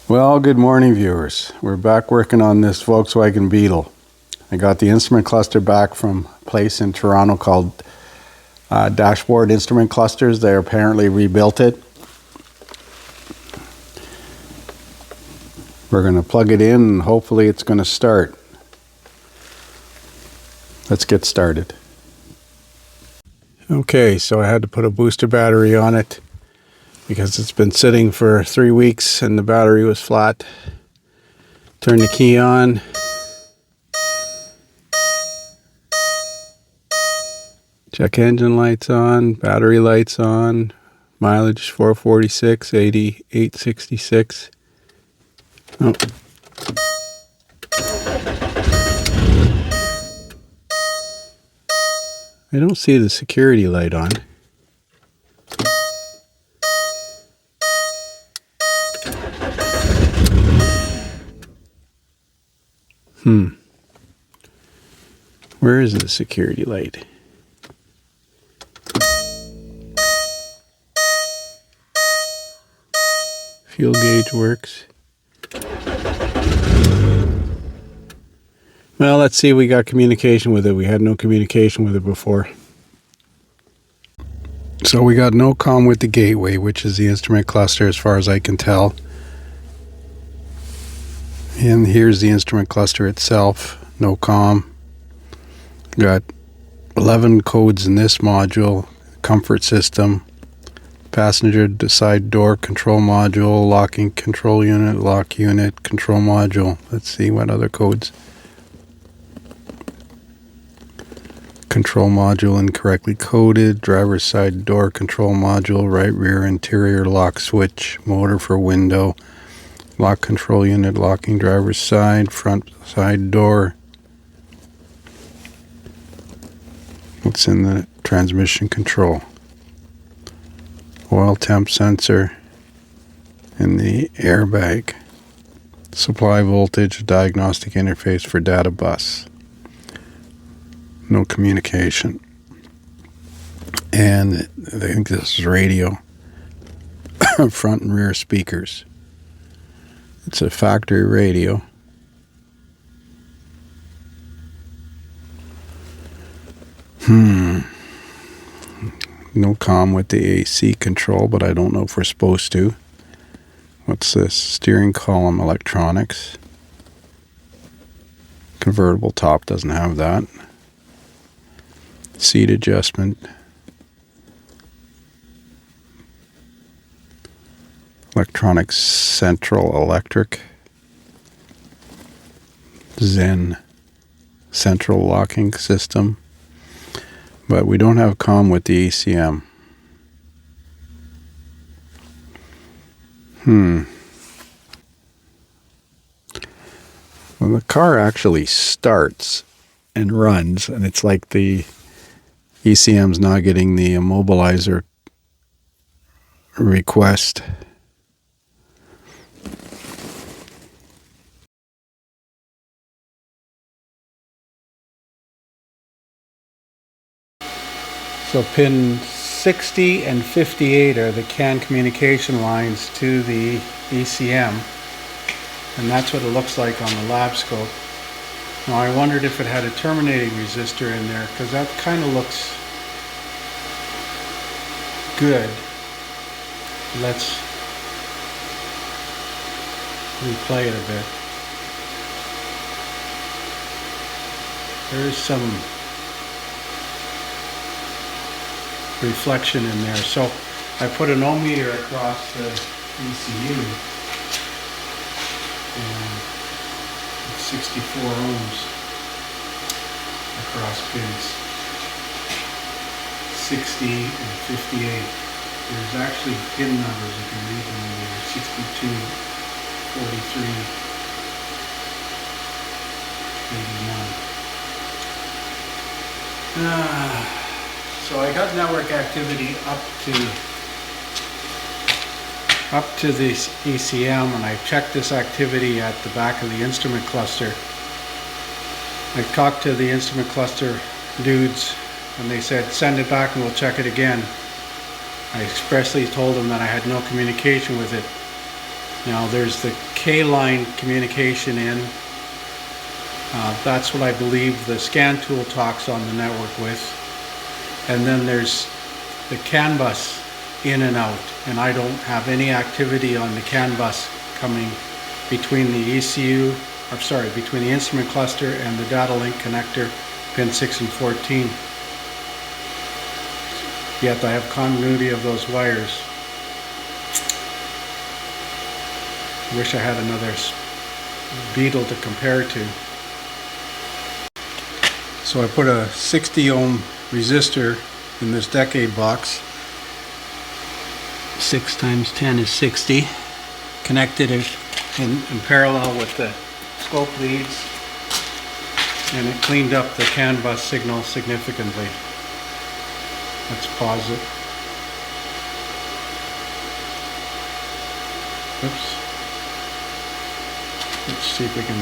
Well, good morning, viewers. We're back working on this Volkswagen Beetle. I got the instrument cluster back from a place in Toronto called Dashboard Instrument Clusters. They apparently rebuilt it. We're going to plug it in and hopefully it's going to start. Let's get started. Okay, so I had to put a booster battery on it because it's been sitting for 3 weeks and the battery was flat. Turn the key on. Check engine lights on, battery lights on, mileage 446, 80, 866. Oh. I don't see the security light on. Where is the security light? Fuel gauge works. Well, let's see, we got communication with it. We had no communication with it before. So we got no comm with the gateway, which is the instrument cluster as far as I can tell. And here's the instrument cluster itself, no comm. Got 11 codes in this module, comfort system, passenger side door control module, locking control unit, lock unit, control module. Let's see what other codes. Control module incorrectly coded, driver's side door control module, right rear interior lock switch, motor for window, lock control unit, locking driver's side, front side door. What's in the transmission control? Oil temp sensor in the airbag. Supply voltage, diagnostic interface for data bus. No communication. And I think this is radio. Front and rear speakers. It's a factory radio. No comm with the AC control, but I don't know if we're supposed to. What's this? Steering column electronics. Convertible top doesn't have that. Seat adjustment. Electronic central electric. Zen central locking system. But we don't have comm with the ACM. Well, the car actually starts and runs, and it's like the ECM's not getting the immobilizer request. So pin 60 and 58 are the CAN communication lines to the ECM, and that's what it looks like on the lab scope. Now I wondered if it had a terminating resistor in there, because that kind of looks good. Let's replay it a bit. There's some reflection in there. So I put an ohm meter across the ECU and it's 64 ohms across pins 60 and 58. There's actually pin numbers you can read them in there: 62, 43, 89. So I got network activity up to this ECM, and I checked this activity at the back of the instrument cluster. I talked to the instrument cluster dudes and they said send it back and we'll check it again. I expressly told them that I had no communication with it. Now there's the K-line communication in. That's what I believe the scan tool talks on the network with. And then there's the CAN bus in and out, and I don't have any activity on the CAN bus coming between the ECU, or sorry, between the instrument cluster and the data link connector, pin 6 and 14. Yet I have continuity of those wires. I wish I had another Beetle to compare to. So I put a 60 ohm resistor in this decade box. 6 times 10 is 60. Connected it in parallel with the scope leads, and it cleaned up the CAN bus signal significantly. Let's pause it. Oops. Let's see if we can.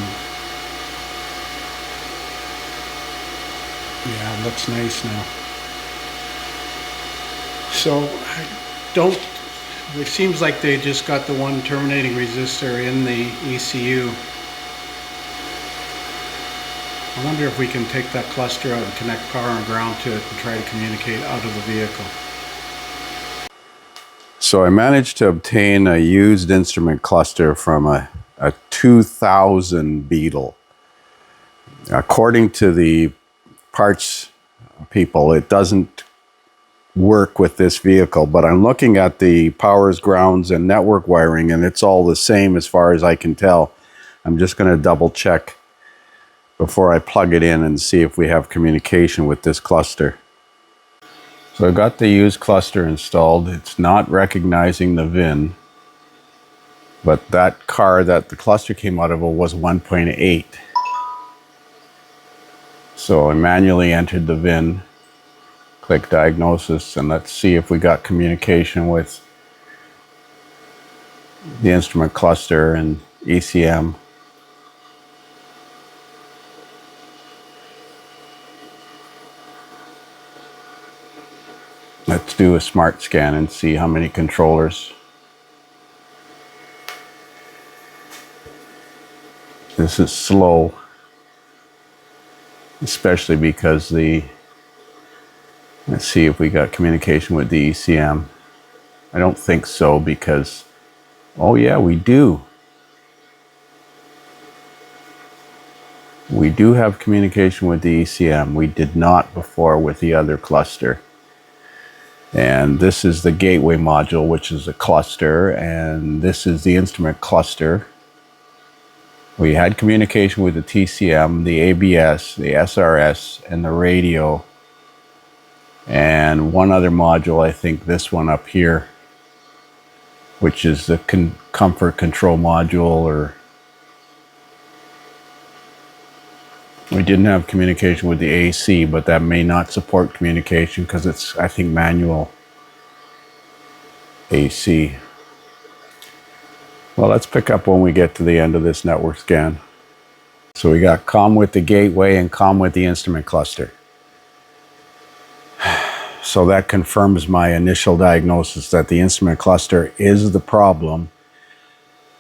Yeah, it looks nice now. So I don't. It seems like they just got the one terminating resistor in the ECU. I wonder if we can take that cluster out and connect power and ground to it and try to communicate out of the vehicle. So I managed to obtain a used instrument cluster from a 2000 Beetle. According to the parts people, it doesn't work with this vehicle, but I'm looking at the powers, grounds, and network wiring, and it's all the same as far as I can tell. I'm just going to double check before I plug it in and see if we have communication with this cluster. So I got the used cluster installed. It's not recognizing the VIN, but that car that the cluster came out of was 1.8. So I manually entered the VIN, click diagnosis, and let's see if we got communication with the instrument cluster and ECM. Let's do a smart scan and see how many controllers. This is slow, especially because let's see if we got communication with the ECM. I don't think so because, oh yeah, we do. We do have communication with the ECM. We did not before with the other cluster. And this is the gateway module, which is a cluster, and this is the instrument cluster. We had communication with the TCM, the ABS, the SRS, and the radio. And one other module, I think this one up here, which is the comfort control module, or we didn't have communication with the AC, but that may not support communication because it's, I think, manual AC. Well, let's pick up when we get to the end of this network scan. So we got COM with the gateway and COM with the instrument cluster. So that confirms my initial diagnosis that the instrument cluster is the problem,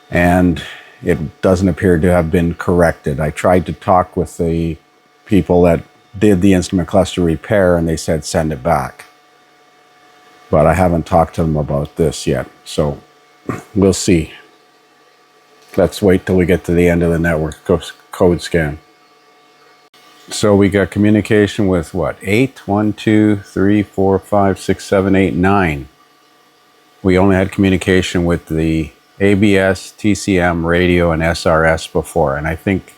and it doesn't appear to have been corrected. I tried to talk with the people that did the instrument cluster repair, and they said send it back. But I haven't talked to them about this yet, so we'll see. Let's wait till we get to the end of the network code scan. So we got communication with what? 8? 1, 2, 3, 4, 5, 6, 7, 8, 9. We only had communication with the ABS, TCM, radio, and SRS before. And I think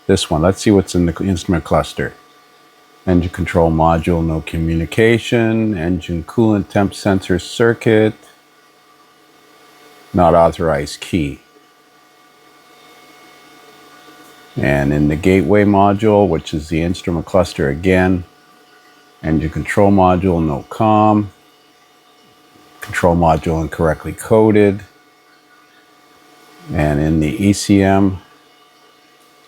this one, let's see what's in the instrument cluster. Engine control module, no communication. Engine coolant temp sensor circuit, not authorized key. And in the gateway module, which is the instrument cluster again, engine control module, no COM. Control module incorrectly coded. And in the ECM,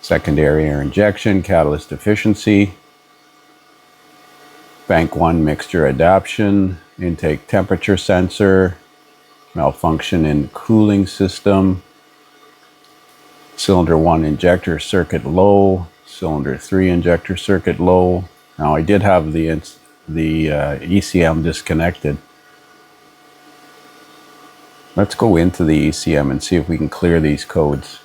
secondary air injection, catalyst deficiency, bank 1 mixture adaptation, intake temperature sensor, malfunction in cooling system, Cylinder 1 injector circuit low. Cylinder 3 injector circuit low. Now I did have the ECM disconnected. Let's go into the ECM and see if we can clear these codes.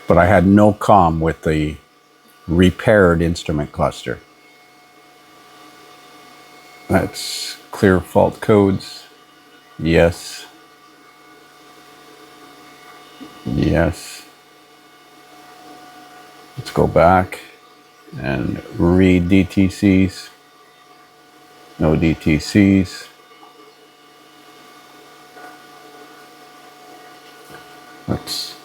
But I had no comm with the repaired instrument cluster. Let's clear fault codes. Yes. Yes. Let's go back and read DTCs. No DTCs. Let's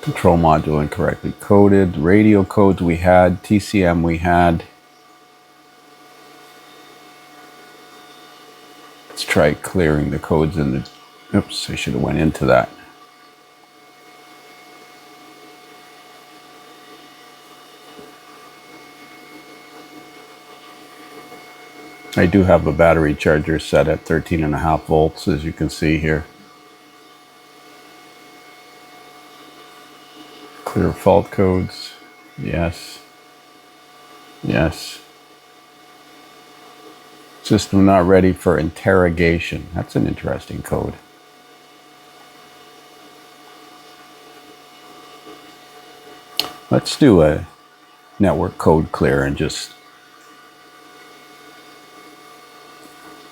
control module incorrectly coded. Radio codes we had. TCM we had. Let's try clearing the codes in the... Oops, I should have went into that. I do have a battery charger set at 13.5 volts, as you can see here. Clear fault codes. Yes. Yes. System not ready for interrogation. That's an interesting code. Let's do a network code clear and just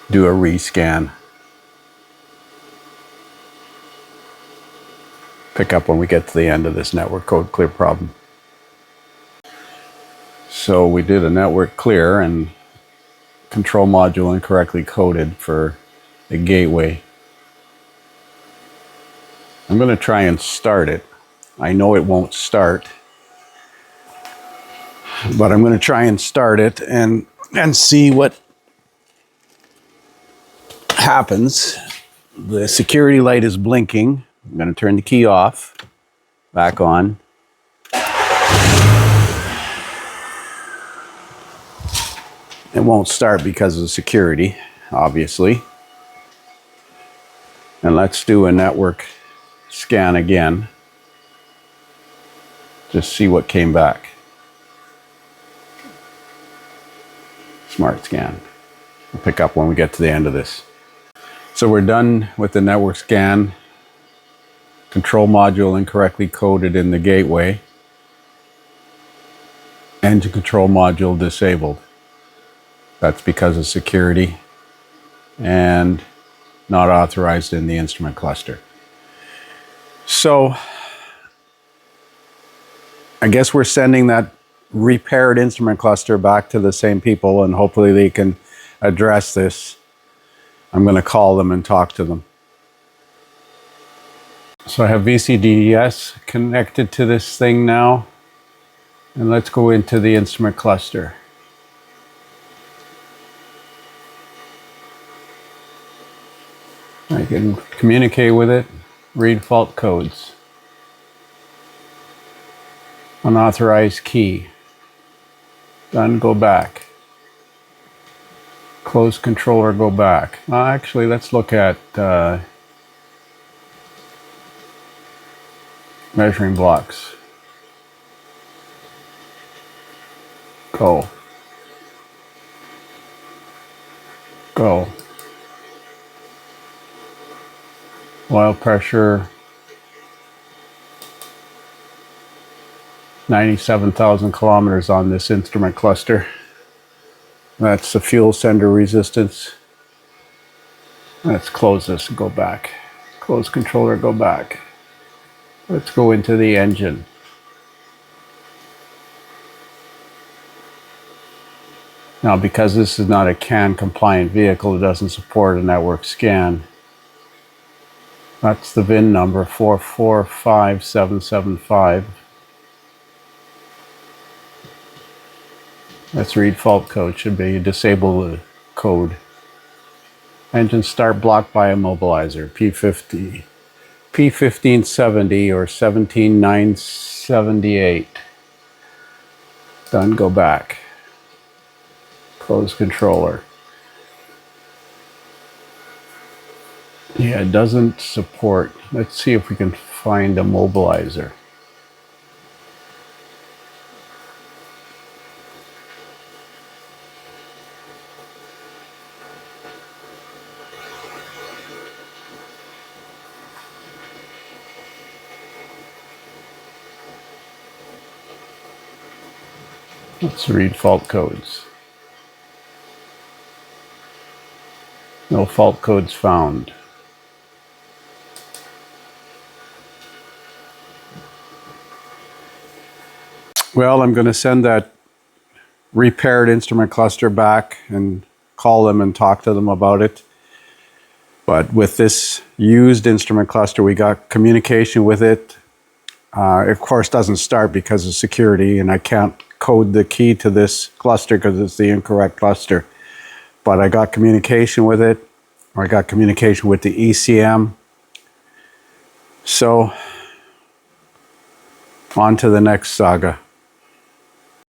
do a rescan. Pick up when we get to the end of this network code clear problem. So we did a network clear and control module incorrectly coded for the gateway. I'm going to try and start it. I know it won't start, but I'm going to try and start it and see what happens. The security light is blinking. I'm going to turn the key off, back on. It won't start because of security, obviously. And let's do a network scan again. Just see what came back. Smart scan. We'll pick up when we get to the end of this. So we're done with the network scan. Control module incorrectly coded in the gateway. Engine control module disabled. That's because of security and not authorized in the instrument cluster. So I guess we're sending that repaired instrument cluster back to the same people, and hopefully they can address this. I'm going to call them and talk to them. So I have VCDS connected to this thing now, and let's go into the instrument cluster. I can communicate with it, read fault codes. Unauthorized key. Done, go back. Close controller, go back. Actually, let's look at measuring blocks. Go. Go. Oil pressure, 97,000 kilometers on this instrument cluster. That's the fuel sender resistance. Let's close this and go back. Close controller, go back. Let's go into the engine. Now, because this is not a CAN compliant vehicle, it doesn't support a network scan. That's the VIN number 445775. Let's read fault code. Should be disable code. Engine start blocked by immobilizer. P1570 or 17978. Done, go back. Close controller. Yeah, it doesn't support. Let's see if we can find a mobilizer. Let's read fault codes. No fault codes found. Well, I'm going to send that repaired instrument cluster back and call them and talk to them about it. But with this used instrument cluster, we got communication with it. It, of course, doesn't start because of security, and I can't code the key to this cluster because it's the incorrect cluster. But I got communication with it. I got communication with the ECM. So, on to the next saga.